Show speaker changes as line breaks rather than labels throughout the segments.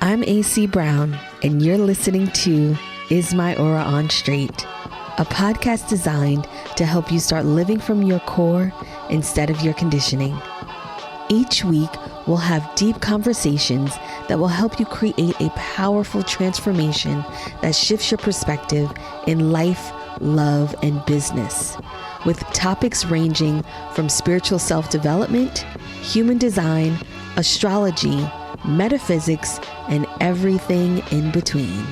I'm AC Brown, and you're listening to Is My Aura on Straight, a podcast designed to help you start living from your core instead of your conditioning. Each week, we'll have deep conversations that will help you create a powerful transformation that shifts your perspective in life, love, and business, with topics ranging from spiritual self-development, human design, astrology, metaphysics, and everything in between.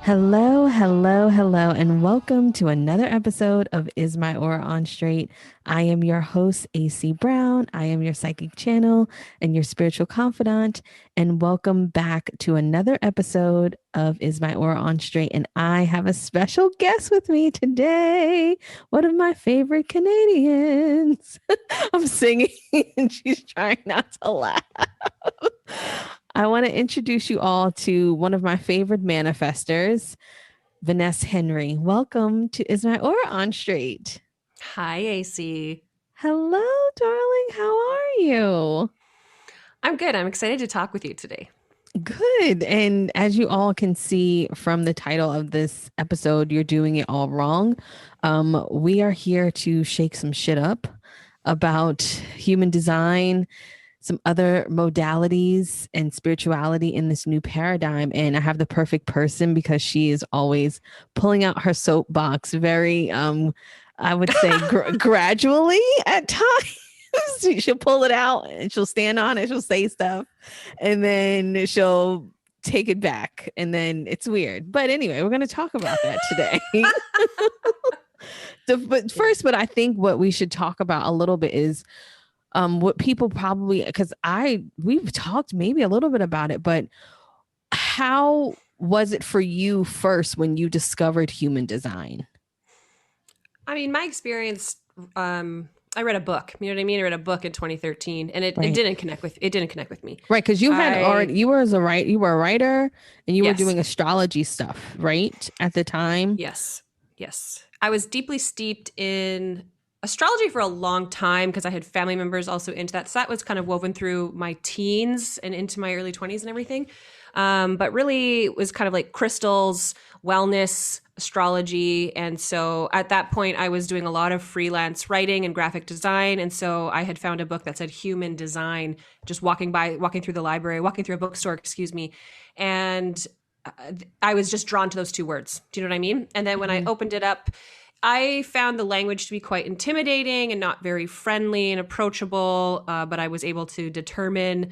Hello, and welcome to another episode of Is My Aura on Straight. I am your host, AC Brown. I am your psychic channel and your spiritual confidant, and welcome back to another episode of Is My Aura on Straight. And I have a special guest with me today, one of my favorite Canadians. I'm singing and she's trying not to laugh. I want to introduce you all to one of my favorite manifestors, Vaness Henry. Welcome to Is My Aura on Straight.
Hi, AC.
Hello, darling. How are you?
I'm good. I'm excited to talk with you today.
Good. And as you all can see from the title of this episode, You're Doing It All Wrong. We are here to shake some shit up about human design, some other modalities and spirituality in this new paradigm. And I have the perfect person because she is always pulling out her soapbox very, I would say gradually at times. She'll pull it out and she'll stand on it. She'll say stuff and then she'll take it back. And then it's weird. But anyway, we're going to talk about that today. But I think what we should talk about a little bit is what people probably, because we've talked maybe a little bit about it, but how was it for you first when you discovered human design?
I mean, my experience, I read a book, you know what I mean? I read a book in 2013 and it didn't connect with me.
Right. Cause you were a writer and you were doing astrology stuff, right? At the time.
Yes. I was deeply steeped in astrology for a long time because I had family members also into that. So that was kind of woven through my teens and into my early 20s and everything. But really it was kind of like crystals, wellness, astrology. And so at that point I was doing a lot of freelance writing and graphic design. And so I had found a book that said human design, just walking through a bookstore, and I was just drawn to those two words. Do you know what I mean? And then when I opened it up, I found the language to be quite intimidating and not very friendly and approachable, but I was able to determine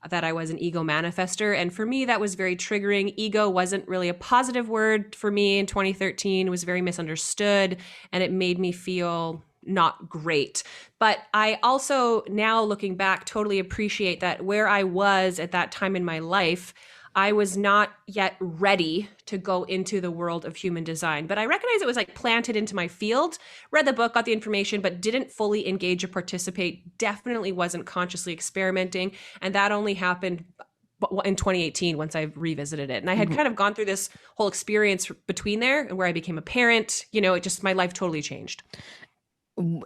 that I was an ego manifester. And for me, that was very triggering. Ego wasn't really a positive word for me in 2013. It was very misunderstood, and it made me feel not great. But I also, now looking back, totally appreciate that where I was at that time in my life, I was not yet ready to go into the world of human design, but I recognize it was like planted into my field, read the book, got the information, but didn't fully engage or participate, definitely wasn't consciously experimenting. And that only happened in 2018 once I revisited it. And I had kind of gone through this whole experience between there and where I became a parent, my life totally changed.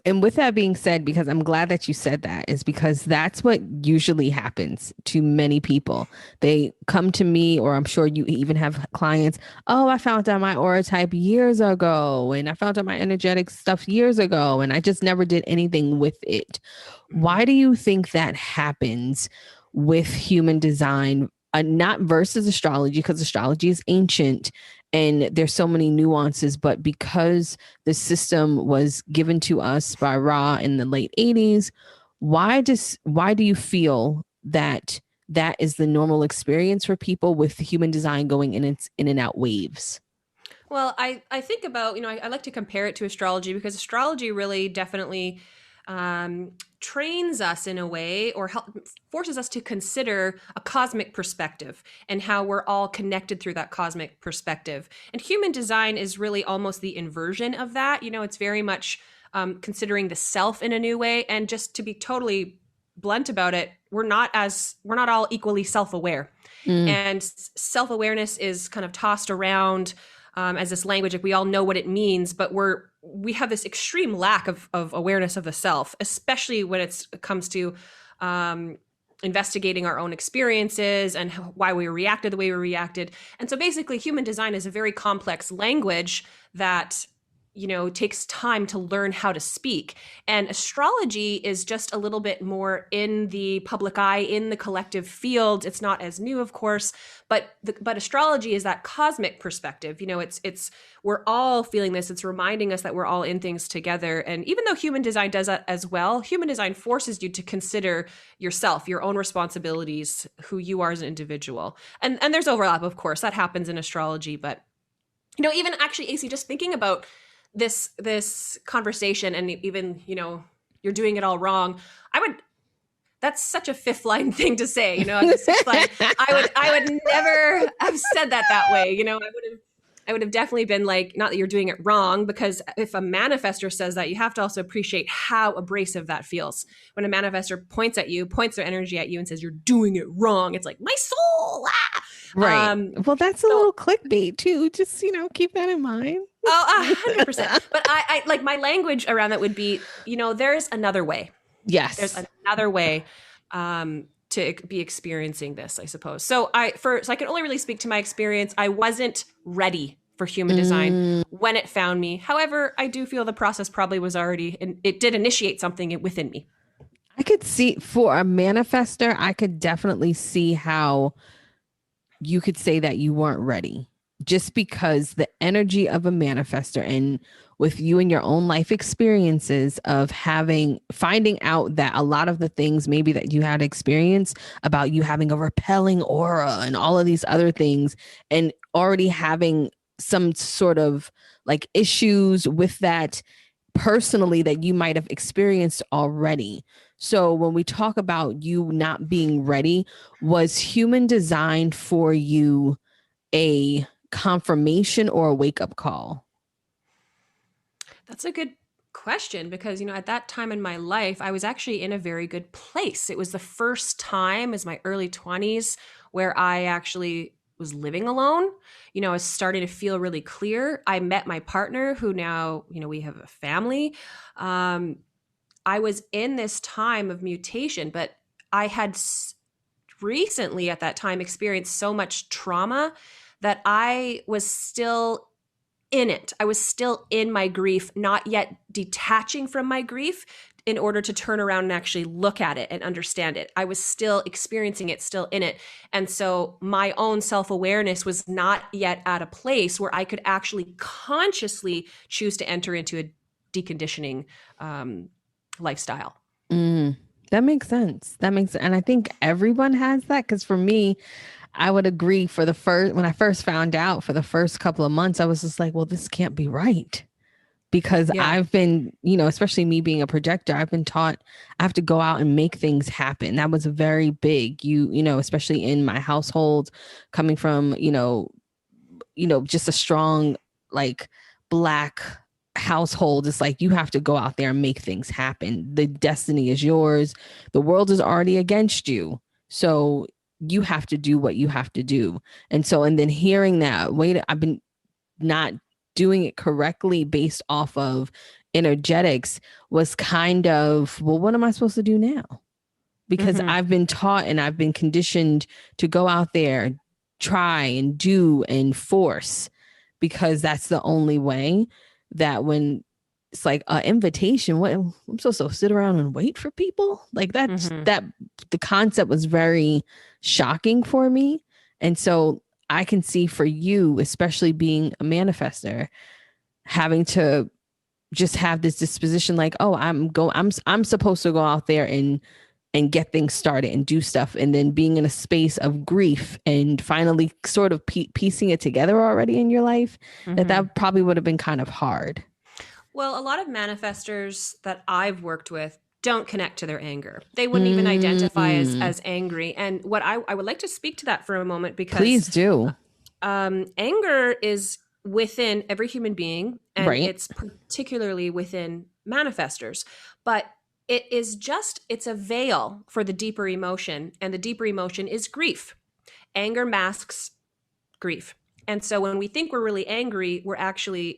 And with that being said, because I'm glad that you said that, is because that's what usually happens to many people. They come to me, or I'm sure you even have clients. Oh, I found out my aura type years ago, and I found out my energetic stuff years ago, and I just never did anything with it. Why do you think that happens with human design? Not versus astrology, because astrology is ancient and there's so many nuances, but because the system was given to us by Ra in the late 80s, why do you feel that is the normal experience for people with human design going in and out waves?
Well, I think about, I like to compare it to astrology because astrology really definitely trains us in a way, or forces us to consider a cosmic perspective and how we're all connected through that cosmic perspective. And human design is really almost the inversion of that. It's very much considering the self in a new way. And just to be totally blunt about it, we're not all equally self-aware. And self-awareness is kind of tossed around as this language. Like we all know what it means, but we have this extreme lack of awareness of the self, especially when it comes to investigating our own experiences and why we reacted the way we reacted. And so basically human design is a very complex language that takes time to learn how to speak. And astrology is just a little bit more in the public eye, in the collective field. It's not as new, of course, but astrology is that cosmic perspective. It's we're all feeling this. It's reminding us that we're all in things together. And even though human design does that as well, human design forces you to consider yourself, your own responsibilities, who you are as an individual. And there's overlap, of course, that happens in astrology, but even actually, AC, just thinking about this conversation, and even you're doing it all wrong, that's such a fifth line thing to say, the sixth line. I would never have said that way. I would have definitely been like, not that you're doing it wrong, because if a manifestor says that, you have to also appreciate how abrasive that feels. When a manifestor points their energy at you and says, you're doing it wrong, it's like, my soul. Ah!
Right. Well, that's a little clickbait too. Just, keep that in mind.
Oh, 100%. But I like, my language around that would be, there's another way.
Yes.
There's another way to be experiencing this, I suppose. So I can only really speak to my experience. I wasn't ready for human design when it found me. However, I do feel the process probably was already, and it did initiate something within me.
I could see, for a manifester, I could definitely see how you could say that you weren't ready, just because the energy of a manifestor, and with you and your own life experiences of finding out that a lot of the things maybe that you had experienced about you having a repelling aura and all of these other things, and already having some sort of like issues with that personally that you might have experienced already. So when we talk about you not being ready, was human design for you a confirmation or a wake-up call?
That's a good question, because at that time in my life, I was actually in a very good place. It was the first time, as my early 20s, where I actually was living alone. I was starting to feel really clear. I met my partner, who now, we have a family. I was in this time of mutation, but I had recently at that time experienced so much trauma that I was still in it. I was still in my grief, not yet detaching from my grief in order to turn around and actually look at it and understand it. I was still experiencing it, still in it. And so my own self-awareness was not yet at a place where I could actually consciously choose to enter into a deconditioning lifestyle.
That makes sense. And I think everyone has that, because for me, I would agree, when I first found out, for the first couple of months, I was just like, well, this can't be right. Because I've been, especially me being a projector, I've been taught I have to go out and make things happen. That was very big, especially in my household, coming from, just a strong, like, Black household. It's like, you have to go out there and make things happen. The destiny is yours. The world is already against you. So you have to do what you have to do. And then hearing that, wait, I've been not doing it correctly based off of energetics, was kind of, well, what am I supposed to do now? Because I've been taught and I've been conditioned to go out there, try and do and force, because that's the only way. That when it's like an invitation, what, I'm supposed to sit around and wait for people? Like that the concept was very shocking for me. And so I can see for you, especially being a manifester, having to just have this disposition like, oh, I'm supposed to go out there and get things started and do stuff, and then being in a space of grief and finally sort of piecing it together already in your life, that probably would have been kind of hard.
Well, a lot of manifestors that I've worked with don't connect to their anger. They wouldn't even identify as angry. And what I would like to speak to that for a moment, because
please do.
Anger is within every human being, and it's particularly within manifestors. But it's a veil for the deeper emotion, and the deeper emotion is grief. Anger masks grief. And so when we think we're really angry,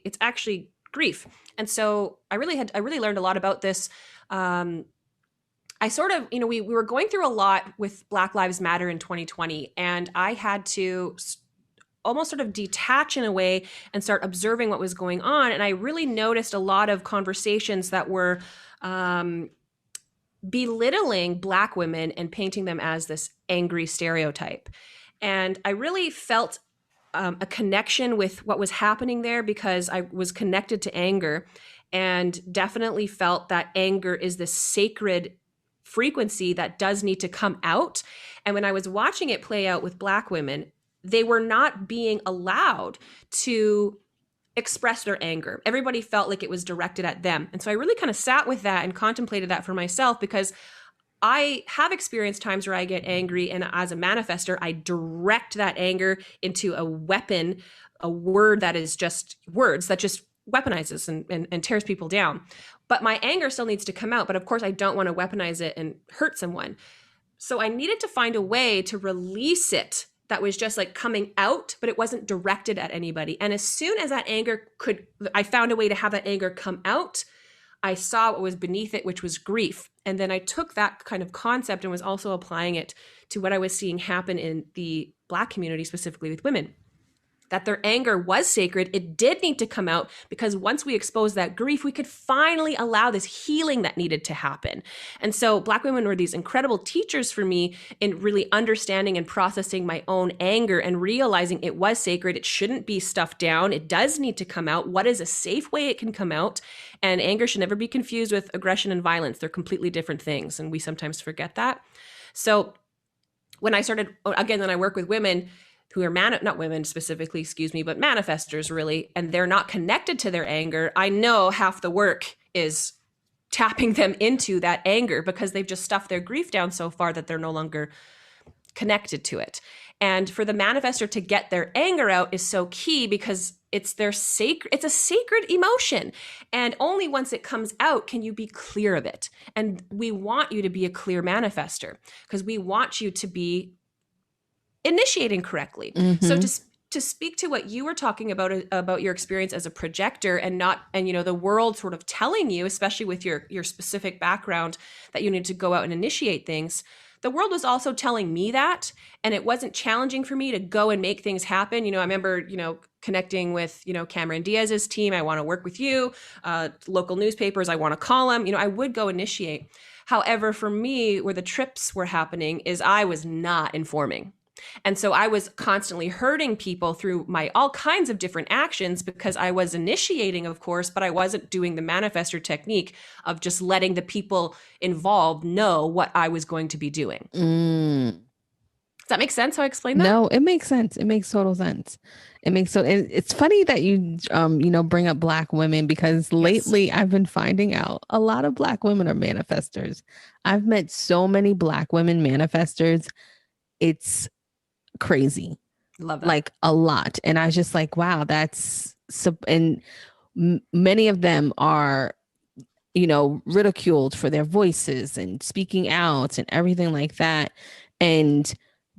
it's actually grief. And so I really learned a lot about this. I sort of, we were going through a lot with Black Lives Matter in 2020, and I had to almost sort of detach in a way and start observing what was going on. And I really noticed a lot of conversations that were belittling Black women and painting them as this angry stereotype. And I really felt a connection with what was happening there because I was connected to anger and definitely felt that anger is this sacred frequency that does need to come out. And when I was watching it play out with Black women, they were not being allowed to express their anger. Everybody felt like it was directed at them. And so I really kind of sat with that and contemplated that for myself because I have experienced times where I get angry, and as a manifester, I direct that anger into a weapon, a word that is just words that just weaponizes and tears people down. But my anger still needs to come out. But of course, I don't want to weaponize it and hurt someone. So I needed to find a way to release it that was just like coming out, but it wasn't directed at anybody. And as soon as I found a way to have that anger come out, I saw what was beneath it, which was grief. And then I took that kind of concept and was also applying it to what I was seeing happen in the Black community, specifically with women. That their anger was sacred. It did need to come out because once we exposed that grief, we could finally allow this healing that needed to happen. And so Black women were these incredible teachers for me in really understanding and processing my own anger and realizing it was sacred. It shouldn't be stuffed down. It does need to come out. What is a safe way it can come out? And anger should never be confused with aggression and violence. They're completely different things, and we sometimes forget that. So when I work with women who are not women specifically, excuse me, but manifestors really, and they're not connected to their anger, I know half the work is tapping them into that anger because they've just stuffed their grief down so far that they're no longer connected to it. And for the manifestor to get their anger out is so key because it's a sacred emotion. And only once it comes out can you be clear of it. And we want you to be a clear manifestor because we want you to be initiating correctly.
Mm-hmm.
So to speak to what you were talking about your experience as a projector and the world sort of telling you, especially with your specific background, that you need to go out and initiate things. The world was also telling me that, and it wasn't challenging for me to go and make things happen. I remember, connecting with, Cameron Diaz's team. I want to work with you, local newspapers. I want to call them, I would go initiate. However, for me, where the trips were happening is I was not informing. And so I was constantly hurting people through my all kinds of different actions because I was initiating, of course, but I wasn't doing the manifestor technique of just letting the people involved know what I was going to be doing. Does that make sense how I explained that?
No, it makes sense. It makes total sense. It's funny that you bring up Black women because lately I've been finding out a lot of Black women are manifestors. I've met so many Black women manifestors. It's crazy.
Love that.
Like a lot. And I was just like, wow, that's so, and many of them are, ridiculed for their voices and speaking out and everything like that. And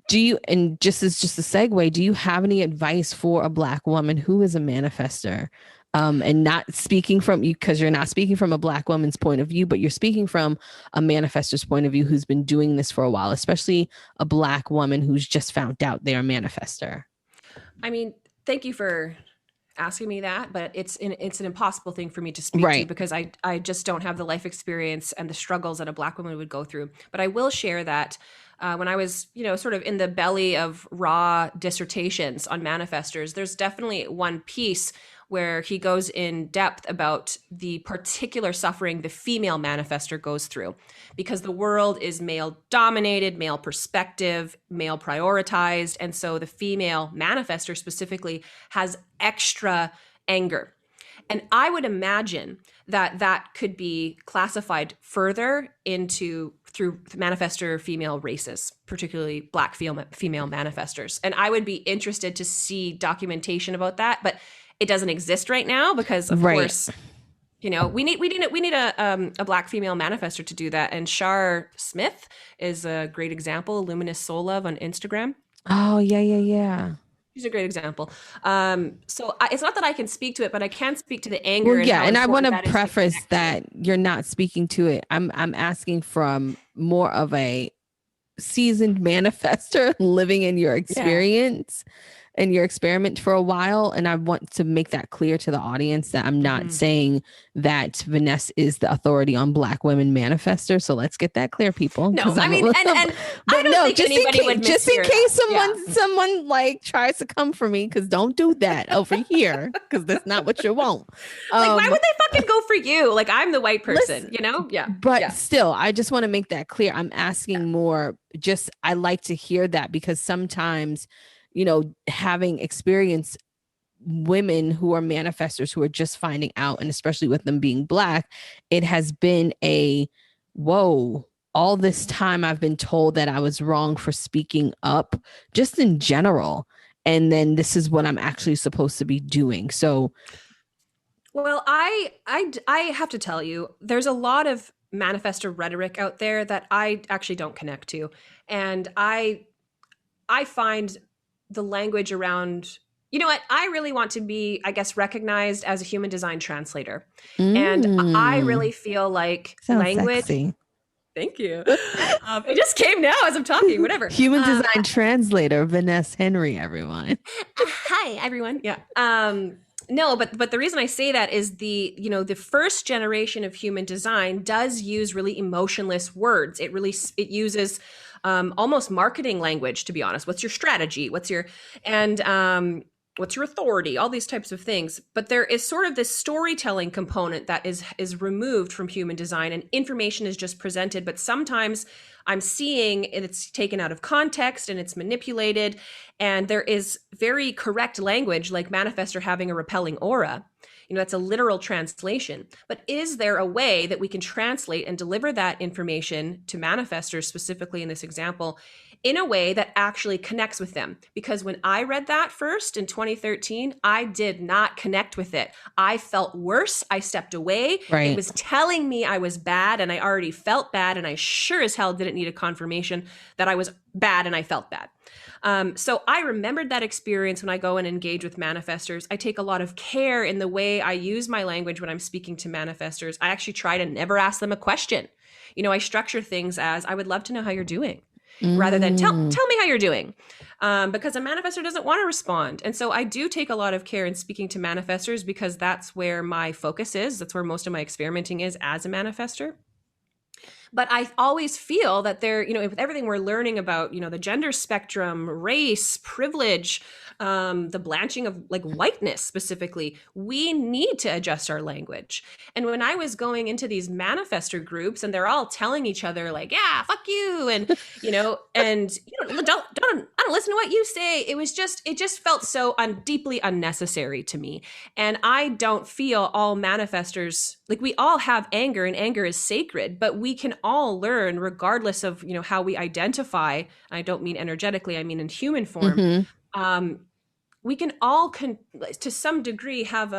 just as just a segue, do you have any advice for a Black woman who is a manifester? And not speaking from you, because you're not speaking from a Black woman's point of view, but you're speaking from a manifestor's point of view who's been doing this for a while, especially a Black woman who's just found out they're a manifestor.
I mean, thank you for asking me that, but it's an impossible thing for me to speak to because I just don't have the life experience and the struggles that a Black woman would go through. But I will share that when I was, sort of in the belly of raw dissertations on manifestors, there's definitely one piece where he goes in depth about the particular suffering the female manifestor goes through because the world is male dominated, male perspective, male prioritized. And so the female manifestor specifically has extra anger. And I would imagine that could be classified further through manifestor female races, particularly Black female manifestors. And I would be interested to see documentation about that, but it doesn't exist right now because, of course, we need a Black female manifestor to do that. And Shar Smith is a great example. Luminous Soul Love on Instagram.
Oh yeah.
She's a great example. It's not that I can speak to it, but I can speak to the
Well,
anger and
yeah,
how
and I want
important
to
that is to
preface
connect to.
that you're not speaking to it. I'm asking from more of a seasoned manifester living in your
Yeah.
experience and your experiment for a while. And I want to make that clear to the audience that I'm not
Hmm.
saying that Vanessa is the authority on Black women manifester. So let's get that clear, people,
No,
because
I
I'm a
mean,
little,
and I
but
don't
no,
think anybody would
just in
mishear
case
that. Yeah.
someone like tries to come for me, because don't do that over here, because that's not what you want.
Like, why
Um,
would they fucking go for you? Like, I'm the white person,
listen,
you know? Yeah.
but
Yeah.
still, I just want to make that clear. I'm asking more, just I like to hear that because sometimes, having experienced women who are manifestors who are just finding out, and especially with them being Black, it has been a whoa. All this time, I've been told that I was wrong for speaking up, just in general. And then this is what I'm actually supposed to be doing. So,
Well, I have to tell you, there's a lot of manifestor rhetoric out there that I actually don't connect to. And I find the language around, you know what, I really want to be, I guess, recognized as a human design translator. And I
mm,
really feel like
sounds
language,
sexy.
thank you. It just came now as I'm talking, whatever.
Human design translator, Vanessa Henry, everyone.
Hi, everyone. Yeah. No, but the reason I say that is the first generation of human design does use really emotionless words. It uses almost marketing language, to be honest. What's your strategy? And what's your authority? All these types of things. But there is sort of this storytelling component that is removed from human design, and information is just presented. But sometimes I'm seeing it's taken out of context and it's manipulated, and there is very correct language like manifestor having a repelling aura. That's a literal translation. But is there a way that we can translate and deliver that information to manifestors, specifically in this example, in a way that actually connects with them? Because when I read that first in 2013, I did not connect with it. I felt worse. I stepped away. It
Right.
was telling me I was bad, and I already felt bad, and I sure as hell didn't need a confirmation that I was bad and I felt bad. So I remembered that experience when I go and engage with manifestors. I take a lot of care in the way I use my language when I'm speaking to manifestors. I actually try to never ask them a question. I structure things as, I would love to know how you're doing, rather than
Mm.
tell me how you're doing, because a manifestor doesn't want to respond. And so I do take a lot of care in speaking to manifestors because that's where my focus is. That's where most of my experimenting is as a manifestor. But I always feel that with everything we're learning about, the gender spectrum, race, privilege, the blanching of like whiteness specifically, we need to adjust our language. And when I was going into these manifestor groups and they're all telling each other like, yeah, fuck you. I don't listen to what you say. It just felt so deeply unnecessary to me. And I don't feel all manifestors, like, we all have anger and anger is sacred, but we can all learn regardless of, how we identify. I don't mean energetically, I mean in human form.
Hmm.
Um, we can all to some degree have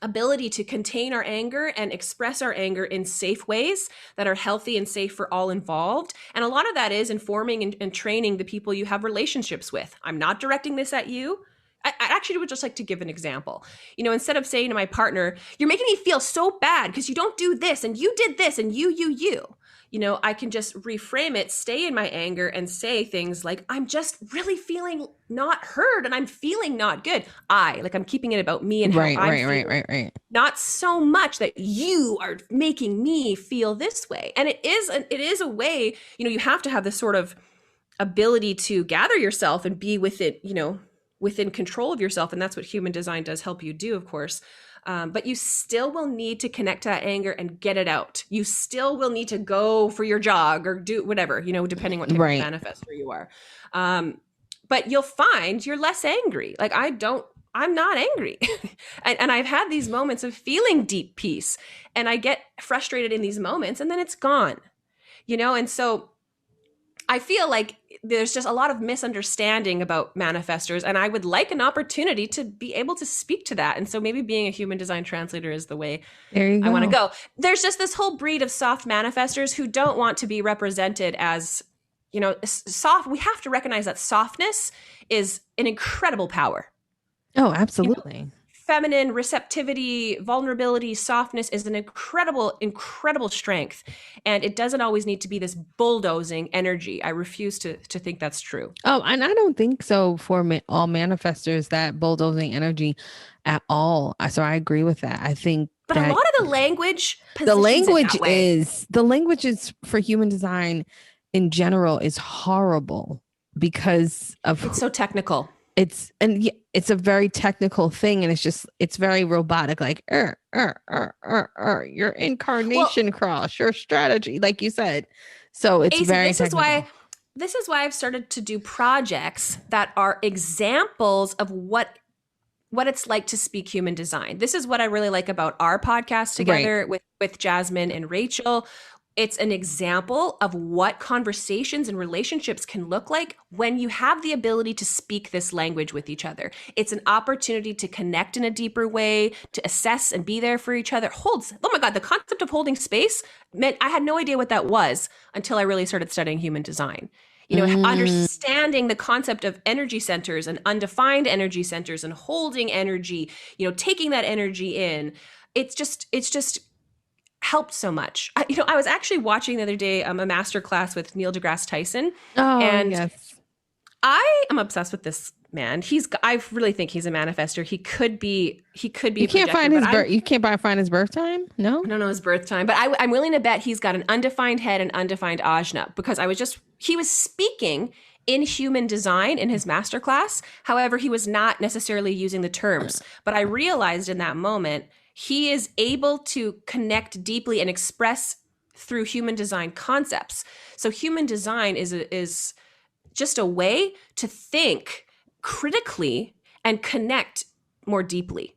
ability to contain our anger and express our anger in safe ways that are healthy and safe for all involved. And a lot of that is informing and training the people you have relationships with. I'm not directing this at you. I actually would just like to give an example. Instead of saying to my partner, you're making me feel so bad because you don't do this and you did this and you, I can just reframe it, stay in my anger, and say things like, I'm just really feeling not heard and I'm feeling not good. I'm keeping it about me and how
Right,
I'm
right, right,
feeling,
right, right.
not so much that you are making me feel this way. And it is a way, you have to have this sort of ability to gather yourself and be with it, within control of yourself. And that's what human design does help you do, of course. But you still will need to connect to that anger and get it out. You still will need to go for your jog or do whatever, depending what type of
Right.
manifestor you are. But you'll find you're less angry. I'm not angry. And I've had these moments of feeling deep peace, and I get frustrated in these moments and then it's gone, And so I feel like there's just a lot of misunderstanding about manifestors, and I would like an opportunity to be able to speak to that. And so maybe being a human design translator is the way
There you
I want to
go.
go. There's just this whole breed of soft manifestors who don't want to be represented as soft. We have to recognize that softness is an incredible power.
Oh,
You know,
absolutely.
feminine receptivity, vulnerability, softness is an incredible, incredible strength. And it doesn't always need to be this bulldozing energy. I refuse to think that's true.
Oh, and I don't think so for all manifestors, that bulldozing energy at all. So I agree with that. I think
But a
that
lot of the language positions it that way.
the language is for human design in general is horrible because of
It's so technical.
it's a very technical thing, and it's very robotic, like your
Well,
incarnation cross, your strategy, like you said. So it's
AC,
very technical.
this is why I've started to do projects that are examples of what it's like to speak human design. This is what I really like about our podcast
Right.
together with Jasmine and Rachel. It's an example of what conversations and relationships can look like when you have the ability to speak this language with each other. It's an opportunity to connect in a deeper way, to assess and be there for each other. Oh my God, the concept of holding space meant I had no idea what that was until I really started studying human design.
Mm,
Understanding the concept of energy centers and undefined energy centers and holding energy, taking that energy in. It's just helped so much. I was actually watching the other day a master class with Neil deGrasse Tyson,
oh
and
yes.
I am obsessed with this man. I really think he's a manifester. He could be
You
a
can't
projector,
find
but
his birth. You can't find his birth time. No.
I don't know his birth time. But I'm willing to bet he's got an undefined head and undefined ajna, because he was speaking in human design in his master class. However, he was not necessarily using the terms. But I realized in that moment, he is able to connect deeply and express through human design concepts. So human design is just a way to think critically and connect more deeply.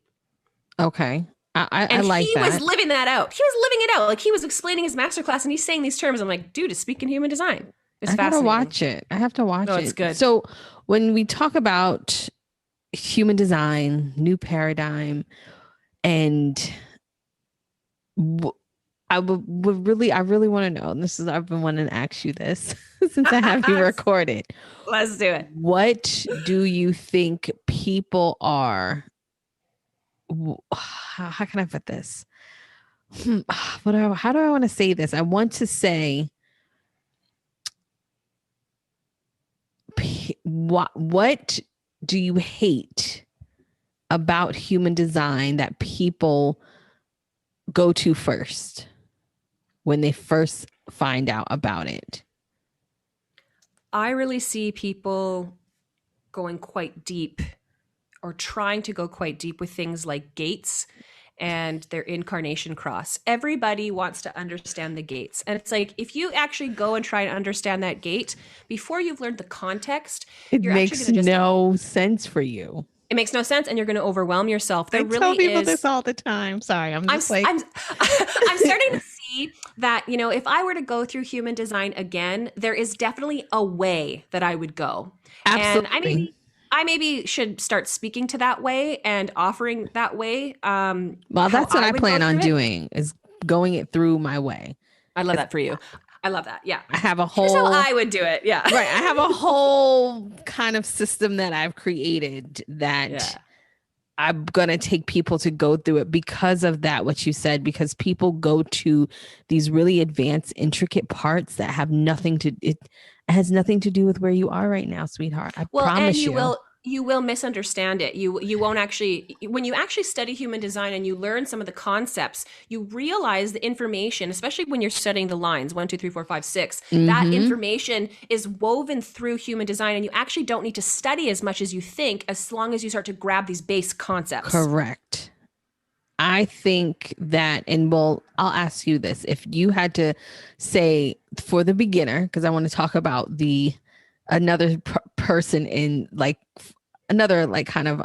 Okay. I
And
like
he was
that.
living that out. He was living it out. Like, he was explaining his masterclass and he's saying these terms. I'm like, dude is speaking human design. It's
I gotta
fascinating.
watch it. I have to
No,
watch
it's
it.
good.
So when we talk about human design, new paradigm, and w- I really want to know. And this is I've been wanting to ask you this since I have you recorded.
Let's do it.
What do you think people are? How can I put this? How do I want to say this? I want to say what do you hate about human design that people go to first when they first find out about it?
I really see people going quite deep, or trying to go quite deep, with things like gates and their incarnation cross. Everybody wants to understand the gates. And it's like, if you actually go and try and understand that gate before you've learned the context,
It
you're actually
makes
going to just,
no sense for you.
it makes no sense, and you're going to overwhelm yourself.
I
There
tell
really
people this
is.
all the time. Sorry, I'm
I'm
just like,
I'm I'm starting to see that, if I were to go through human design again, there is definitely a way that I would go. And
absolutely.
I maybe should start speaking to that way and offering that way,
Well,
how
that's what
I
I
would go
plan on
through it.
doing is going it through my way.
I love
'Cause
that for you. I love that. Yeah.
I have a
Here's how
whole
I would do it. Yeah.
right. I have a whole kind of system that I've created that
Yeah.
I'm gonna take people to go through it because of that, what you said, because people go to these really advanced, intricate parts that have nothing to it has nothing to do with where you are right now, sweetheart. I
Well, and
promise you.
you will misunderstand it. You won't actually, when you actually study human design and you learn some of the concepts, you realize the information, especially when you're studying the lines 1, 2, 3, 4, 5, 6. That
Mm-hmm.
information is woven through human design, and you actually don't need to study as much as you think, as long as you start to grab these base concepts.
Correct. I think that, and well, I'll ask you this. If you had to say for the beginner, because I want to talk about the another person in like another like kind of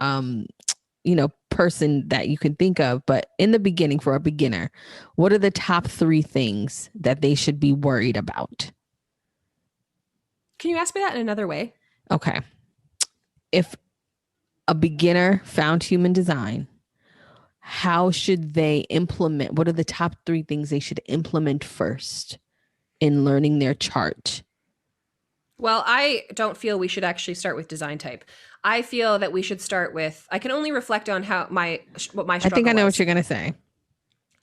person that you can think of, but in the beginning for a beginner, what are the top three things that they should be worried about?
Can you ask me that in another way?
Okay. If a beginner found human design, how should they implement? What are the top three things they should implement first in learning their chart?
Well, I don't feel we should actually start with design type. I feel that we should start with, I can only reflect on how my what my
I think I
struggle
know what
was.
you're going to say.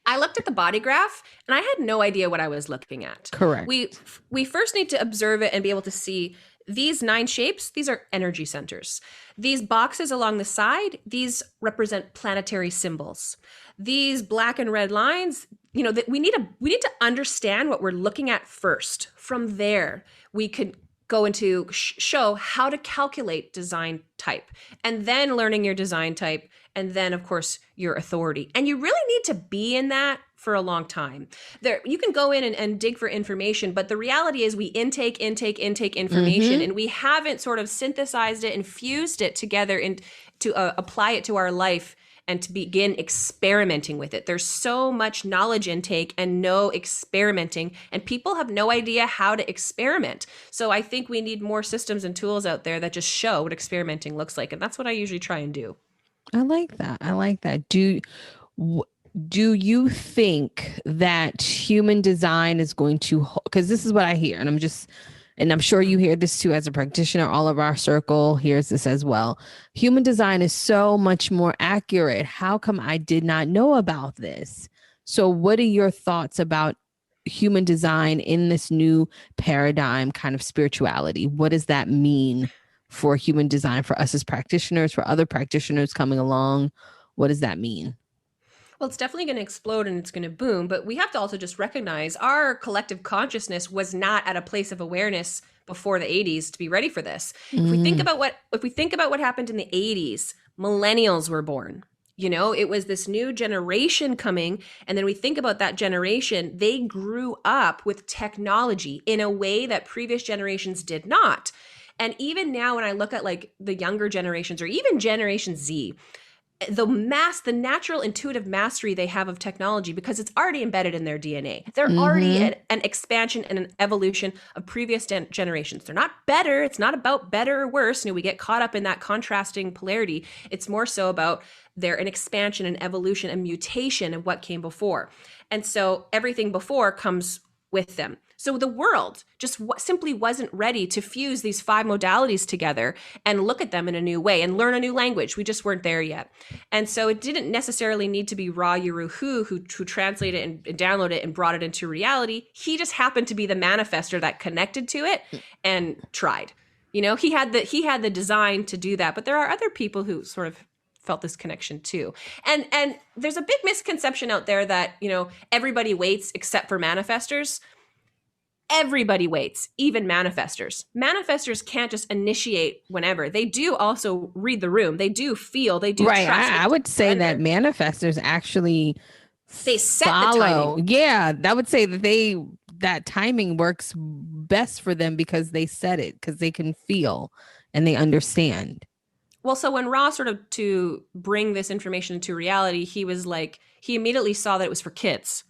I looked at the body graph and I had no idea what I was looking at.
Correct.
We first need to observe it and be able to see these 9 shapes, these are energy centers. These boxes along the side, these represent planetary symbols. These black and red lines, that we need to understand what we're looking at first. From there, we could go into show how to calculate design type, and then learning your design type, and then of course your authority. And you really need to be in that for a long time. There, you can go in and dig for information, but the reality is we intake information,
Mm-hmm.
and we haven't sort of synthesized it and fused it together and to apply it to our life and to begin experimenting with it. There's so much knowledge intake and no experimenting, and people have no idea how to experiment. So I think we need more systems and tools out there that just show what experimenting looks like. And that's what I usually try and do.
I like that. I like that. W- do you think that human design is going to, because this is what I hear, and I'm sure you hear this too as a practitioner, all of our circle hears this as well. Human design is so much more accurate. How come I did not know about this? So, what are your thoughts about human design in this new paradigm kind of spirituality? What does that mean for human design for us as practitioners, for other practitioners coming along? What does that mean?
Well, it's definitely going to explode and it's going to boom, but we have to also just recognize our collective consciousness was not at a place of awareness before the 80s to be ready for this.
Mm,
If we think about what happened in the 80s, millennials were born. It was this new generation coming, and then we think about that generation, they grew up with technology in a way that previous generations did not. And even now when I look at like the younger generations or even Generation Z, the natural intuitive mastery they have of technology, because it's already embedded in their DNA. They're already
mm-hmm.
an expansion and an evolution of previous generations. They're not better. It's not about better or worse. We get caught up in that contrasting polarity. It's more so about they're an expansion and evolution and mutation of what came before. And so everything before comes with them. So the world just simply wasn't ready to fuse these 5 modalities together and look at them in a new way and learn a new language. We just weren't there yet. And so it didn't necessarily need to be Ra Uru who translated it and downloaded it and brought it into reality. He just happened to be the manifester that connected to it and tried. He had the design to do that, but there are other people who sort of felt this connection too. And there's a big misconception out there that, everybody waits except for manifestors. Everybody waits, even manifestors. Manifestors can't just initiate whenever. They do also read the room. They do feel, they do
Right.
trust.
I would say that manifestors actually
They set the timing.
follow. Yeah, I would say that timing works best for them because they set it, because they can feel and they understand.
Well, so when Ra sort of to bring this information into reality, he immediately saw that it was for kids.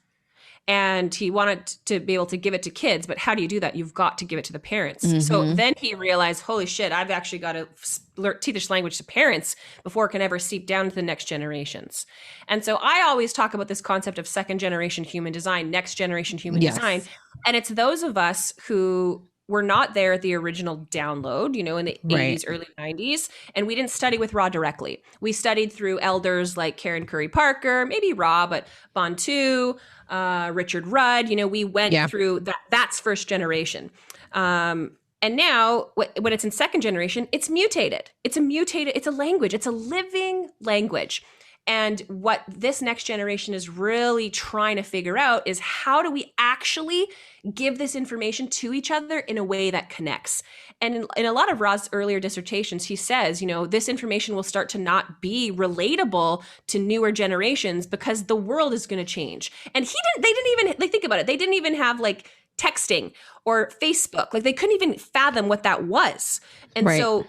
And he wanted to be able to give it to kids, but how do you do that? You've got to give it to the parents. So
Mm-hmm.
then he realized, holy shit, I've actually got to teach this language to parents before it can ever seep down to the next generations. And so I always talk about this concept of second generation human design, next generation human
Yes.
design. And it's those of us who were not there at the original download, in the
Right.
80s, early 90s. And we didn't study with Ra directly. We studied through elders like Karen Curry Parker, maybe Ra, but Bantu, Richard Rudd. We went
Yeah.
through that. That's first generation. And now when it's in second generation, it's mutated. It's a language. It's a living language. And what this next generation is really trying to figure out is how do we actually give this information to each other in a way that connects. And in a lot of Ra's earlier dissertations, he says, this information will start to not be relatable to newer generations because the world is going to change. And they didn't even, like, think about it. They didn't even have like texting or Facebook. Like, they couldn't even fathom what that was. And
Right.
so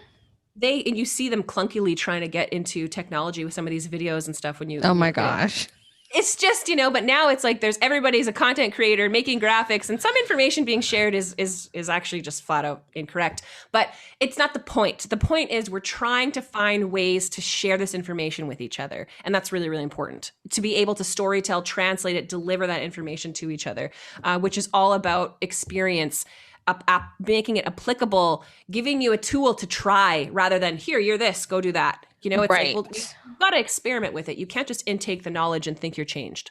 you see them clunkily trying to get into technology with some of these videos and stuff when you
Oh my gosh.
it's just, but now it's like everybody's a content creator making graphics, and some information being shared is actually just flat out incorrect. But it's not the point. The point is we're trying to find ways to share this information with each other. And that's really, really important, to be able to storytell, translate it, deliver that information to each other, which is all about experience. making it applicable, giving you a tool to try rather than here, you're this, go do that. It's like, well,
Right.
you've got to experiment with it. You can't just intake the knowledge and think you're changed.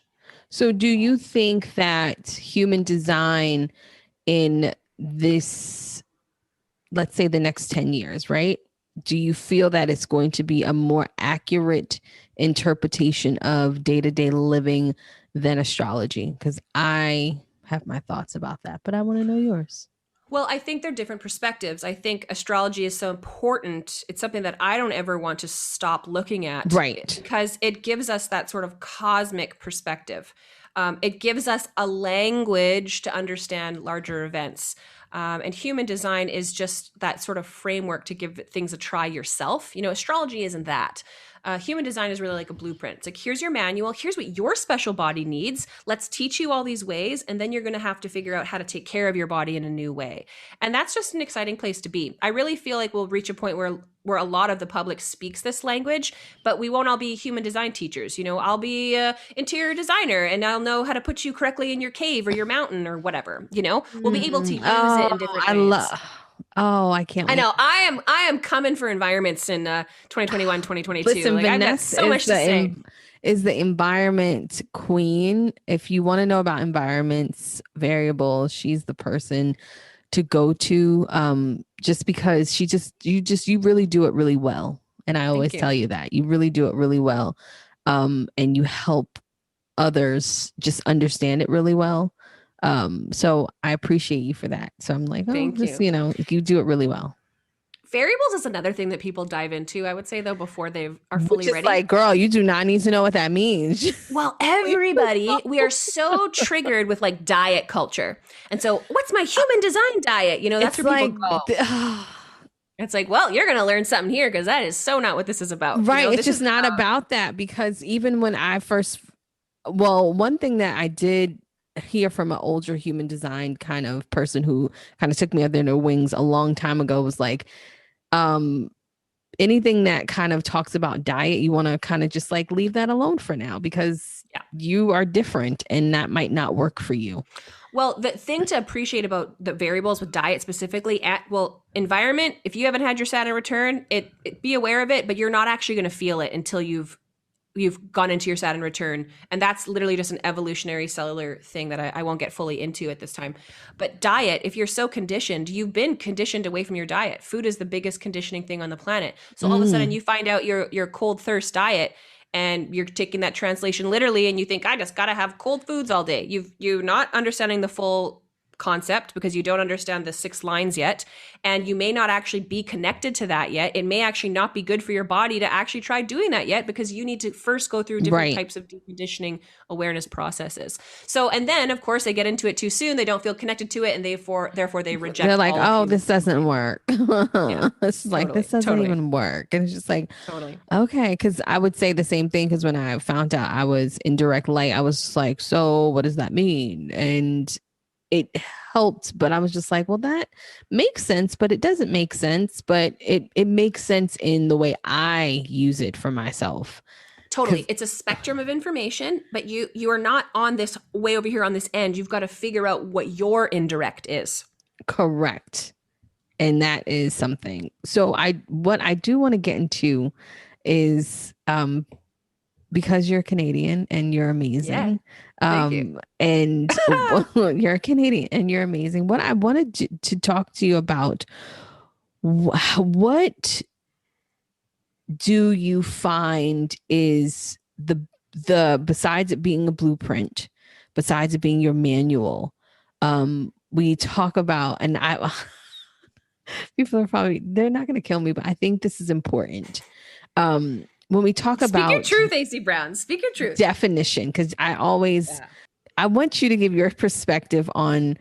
So do you think that human design in this, let's say the next 10 years, right? Do you feel that it's going to be a more accurate interpretation of day-to-day living than astrology? Because I have my thoughts about that, but I want to know yours.
Well, I think they're different perspectives. I think astrology is so important. It's something that I don't ever want to stop looking at
Right.
because it gives us that sort of cosmic perspective. It gives us a language to understand larger events. And human design is just that sort of framework to give things a try yourself. Astrology isn't that. Human design is really like a blueprint. It's like, here's your manual. Here's what your special body needs. Let's teach you all these ways. And then you're going to have to figure out how to take care of your body in a new way. And that's just an exciting place to be. I really feel like we'll reach a point where a lot of the public speaks this language, but we won't all be human design teachers. I'll be an interior designer and I'll know how to put you correctly in your cave or your mountain or whatever. We'll be able to use it in different ways.
Oh, I can't
I
wait.
know. I am coming for environments in 2021, 2022.
Listen,
Like, I've got so much to say.
Is the environment queen. If you want to know about environments, variables, she's the person to go to. Just because you really do it really well. And I always tell you that you really do it really well. And you help others just understand it really well. So I appreciate you for that. So I'm like,
Thank you.
You do it really well.
Variables is another thing that people dive into, I would say, though, before they are fully ready.
Like, girl, you do not need to know what that means.
Well, everybody, we are so triggered with like diet culture. And so, what's my human design diet? That's where people go. It's like, well, you're going to learn something here because that is so not what this is about.
Right. It's just not about that, because even when I first, one thing that I did hear from an older human design kind of person who kind of took me under their wings a long time ago was like, anything that kind of talks about diet, you want to kind of just like leave that alone for now, because you are different and that might not work for you.
Well, the thing to appreciate about the variables with diet specifically, environment, if you haven't had your Saturn return, be aware of it, but you're not actually going to feel it until you've gone into your Saturn return. And that's literally just an evolutionary cellular thing that I won't get fully into at this time. But diet, if you're so conditioned, you've been conditioned away from your diet. Food is the biggest conditioning thing on the planet. So all of a sudden you find out your cold thirst diet, and you're taking that translation literally, and you think, I just got to have cold foods all day. You're not understanding the full concept because you don't understand the 6 lines yet, and you may not actually be connected to that yet. It may actually not be good for your body to actually try doing that yet, because you need to first go through different types of deconditioning awareness processes. So, and then of course they get into it too soon, they don't feel connected to it, and therefore they reject.
They're like, oh, this doesn't work. It's like, this doesn't even work. And it's just like, okay, because I would say the same thing, because when I found out I was in direct light, I was like, so what does that mean? And it helped, but I was just like, well, that makes sense, but it doesn't make sense, but it makes sense in the way I use it for myself.
Totally. It's a spectrum of information, but you are not on this way over here on this end. You've got to figure out what your indirect is.
Correct. And that is something. So what I do want to get into is, because you're Canadian and you're amazing.
Thank you.
And you're Canadian and you're amazing. What I wanted to talk to you about, what do you find is the besides it being a blueprint, besides it being your manual, we talk about, and people are probably, they're not going to kill me, but I think this is important. When we talk about,
speak your truth, AC Brown, speak your truth.
Definition, because I want you to give your perspective on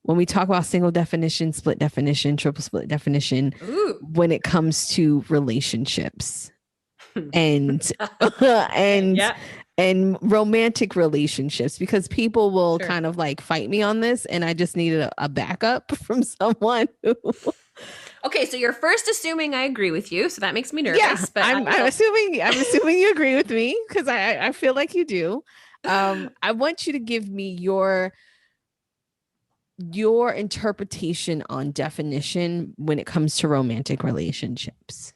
when we talk about single definition, split definition, triple split definition, when it comes to relationships and and romantic relationships, because people will kind of like fight me on this, and I just needed a backup from someone who.
Okay, so you're first assuming I agree with you, so that makes me nervous.
Yeah,
but
I'm assuming you agree with me, because I feel like you do. I want you to give me your your interpretation on definition when it comes to romantic relationships.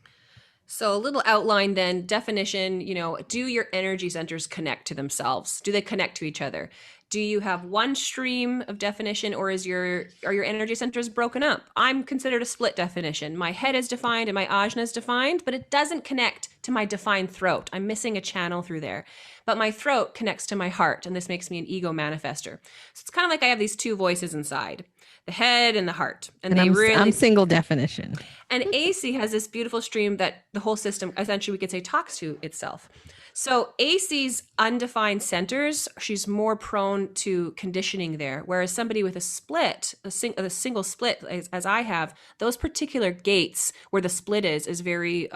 So, a little outline then, definition, do your energy centers connect to themselves? Do they connect to each other? Do you have one stream of definition, or are your energy centers broken up? I'm considered a split definition. My head is defined and my ajna is defined, but it doesn't connect to my defined throat. I'm missing a channel through there. But my throat connects to my heart, and this makes me an ego manifester. So it's kind of like I have these two voices inside, the head and the heart. And
I'm single definition.
And AC has this beautiful stream that the whole system, essentially we could say, talks to itself. So AC's undefined centers, she's more prone to conditioning there. Whereas somebody with a split, a single split, as I have, those particular gates where the split is very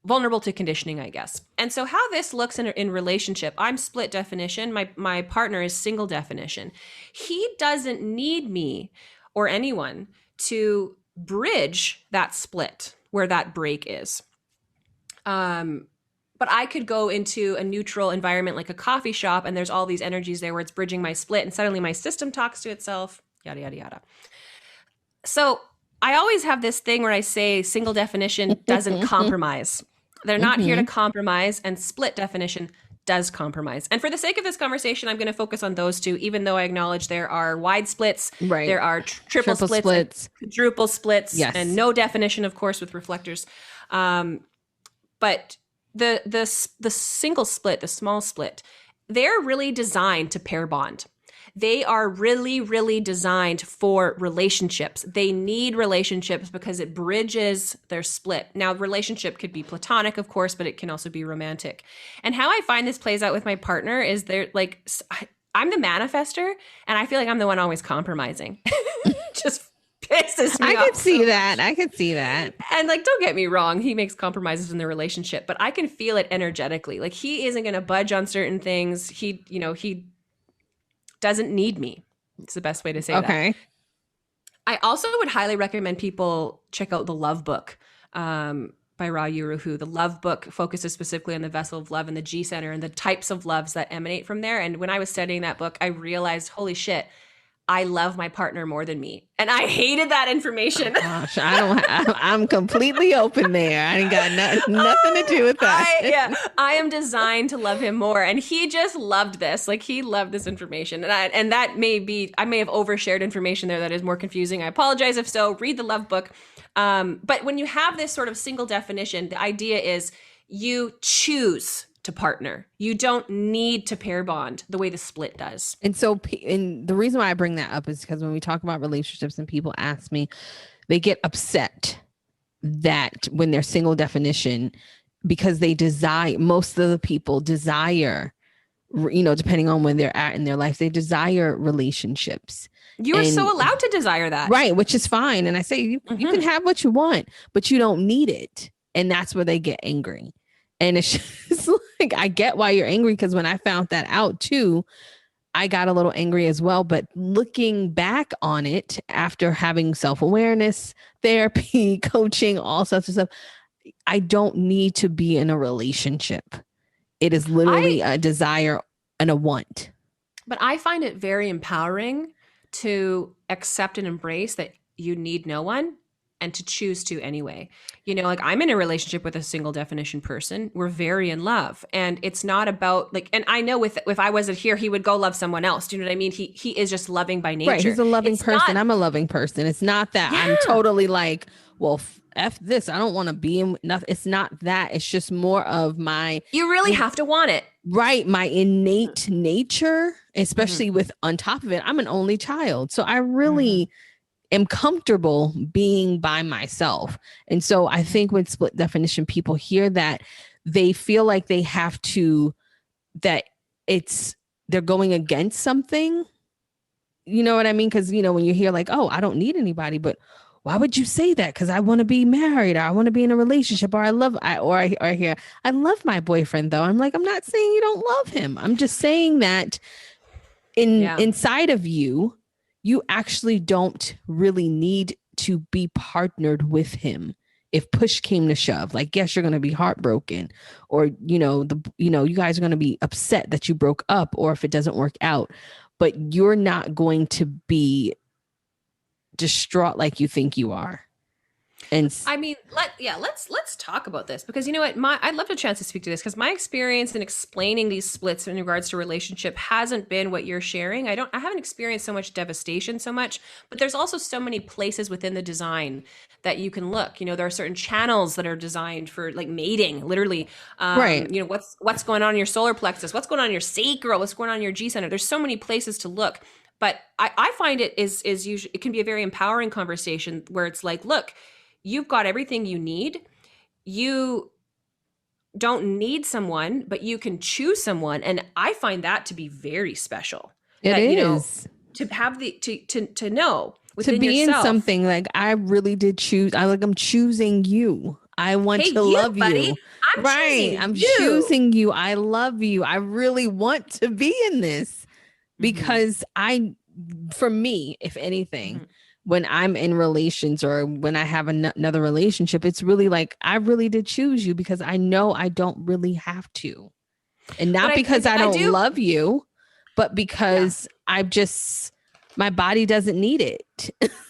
vulnerable to conditioning, I guess. And so how this looks in relationship, I'm split definition. My partner is single definition. He doesn't need me or anyone to bridge that split where that break is. But I could go into a neutral environment like a coffee shop, and there's all these energies there where it's bridging my split, and suddenly my system talks to itself, yada, yada, yada. So I always have this thing where I say single definition doesn't compromise. They're not here to compromise, and split definition does compromise. And for the sake of this conversation, I'm going to focus on those two, even though I acknowledge there are wide splits, right? There are triple splits. Quadruple splits, yes. And no definition, of course, with reflectors. But the single split, the small split, they're really designed to pair bond. They are really, really designed for relationships. They need relationships because it bridges their split. Now, relationship could be platonic, of course, but it can also be romantic. And how I find this plays out with my partner is I'm the manifester, and I feel like I'm the one always compromising. Just pisses me off.
I could see that.
And don't get me wrong, he makes compromises in the relationship, but I can feel it energetically. Like, he isn't going to budge on certain things. He doesn't need me. It's the best way to say that. Okay. I also would highly recommend people check out The Love Book by Ra Uru Hu. The Love Book focuses specifically on the vessel of love and the G center and the types of loves that emanate from there. And when I was studying that book, I realized, holy shit, I love my partner more than me. And I hated that information. Oh, gosh,
I'm completely open there. I ain't got nothing to do with that.
I am designed to love him more. And he just loved this. He loved this information. And that may be, I may have overshared information there that is more confusing. I apologize if so. Read The Love Book. But when you have this sort of single definition, the idea is you choose to partner. You don't need to pair bond the way the split does.
And so, and the reason why I bring that up is because when we talk about relationships and people ask me, they get upset that when they're single definition, because most of the people desire, depending on where they're at in their life, they desire relationships.
You are so allowed to desire that.
Right. Which is fine. And I say, you can have what you want, but you don't need it. And that's where they get angry. And it's just I get why you're angry, because when I found that out too, I got a little angry as well. But looking back on it after having self-awareness, therapy, coaching, all sorts of stuff, I don't need to be in a relationship. It is literally a desire and a want.
But I find it very empowering to accept and embrace that you need no one, and to choose to anyway. I'm in a relationship with a single definition person. We're very in love. And it's not about and I know if I wasn't here, he would go love someone else. Do you know what I mean? He is just loving by nature.
Right. He's a loving person. I'm a loving person. It's not that I'm totally well, F this. I don't want to be in nothing. It's not that. It's just more of
you really have to want it.
Right. My innate nature, especially with on top of it, I'm an only child. So I really am comfortable being by myself. And so I think with split definition, people hear that, they feel like they have to, that they're going against something. You know what I mean? Because, when you hear oh, I don't need anybody, but why would you say that? Because I want to be married, or I want to be in a relationship, or I hear, I love my boyfriend though. I'm I'm not saying you don't love him. I'm just saying that inside of you, you actually don't really need to be partnered with him. If push came to shove, yes, you're going to be heartbroken, or, you guys are going to be upset that you broke up, or if it doesn't work out. but you're not going to be distraught like you think you are. And
I mean, let's talk about this because you know what, I'd love a chance to speak to this because my experience in explaining these splits in regards to relationship hasn't been what you're sharing. I haven't experienced so much devastation so much, but there's also so many places within the design that you can look. You know, there are certain channels that are designed for like mating, literally.
right.
You know, what's going on in your solar plexus, what's going on in your sacral, what's going on in your G center. There's so many places to look. But I find it is usually it can be a very empowering conversation where it's like, look, you've got everything you need. You don't need someone, but you can choose someone. And I find that to be very special.
It
That, you know,
is.
to have the to know
To
within
be in
yourself,
something like I really did choose. I'm choosing you. I want
hey,
to
you,
love
buddy,
you.
I'm
Right.
choosing
I'm
you.
choosing you. I love you. I really want to be in this
Mm-hmm,
because for me, if anything,
mm-hmm.
when I'm in relations or when I have another relationship, it's really like I really did choose you because I know I don't really have to. And
But
not because I
I
don't
do,
love you, but
yeah.
because my body doesn't need it.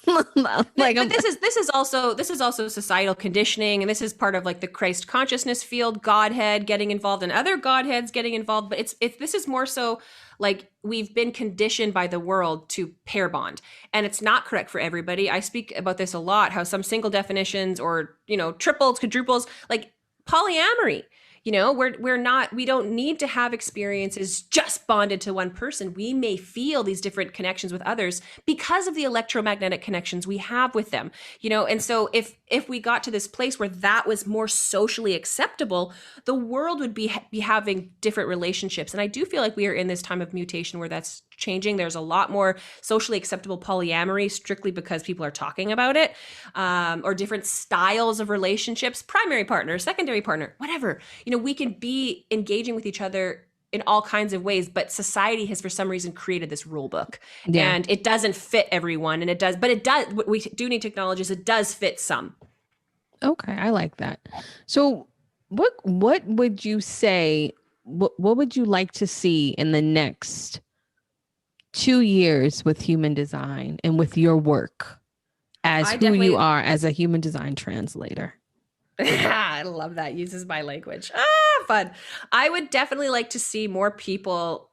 Like
But
I'm
this is also societal conditioning, and this is part of like the Christ consciousness field, Godhead getting involved, and other Godheads getting involved. But it's this is more so like we've been conditioned by the world to pair bond, and it's not correct for everybody. I speak about this a lot. How some single definitions, or you know, triples, quadruples, like polyamory. You know, we don't need to have experiences just bonded to one person. We may feel these different connections with others because of the electromagnetic connections we have with them. You know, and so if we got to this place where that was more socially acceptable, the world would be having different relationships. And I do feel like we are in this time of mutation where that's changing. There's a lot more socially acceptable polyamory strictly because people are talking about it, or different styles of relationships, primary partner, secondary partner, whatever. You know, we can be engaging with each other in all kinds of ways, but society has for some reason created this rule book,
yeah.
and it doesn't fit everyone. And it does, but it does, what we do need to acknowledge is it does fit some.
Okay, I like that. So what would you say what would you like to see in the next 2 years with human design and with your work as
I
who you
definitely
are as a human design translator?
I love that uses my language. Fun. I would definitely like to see more people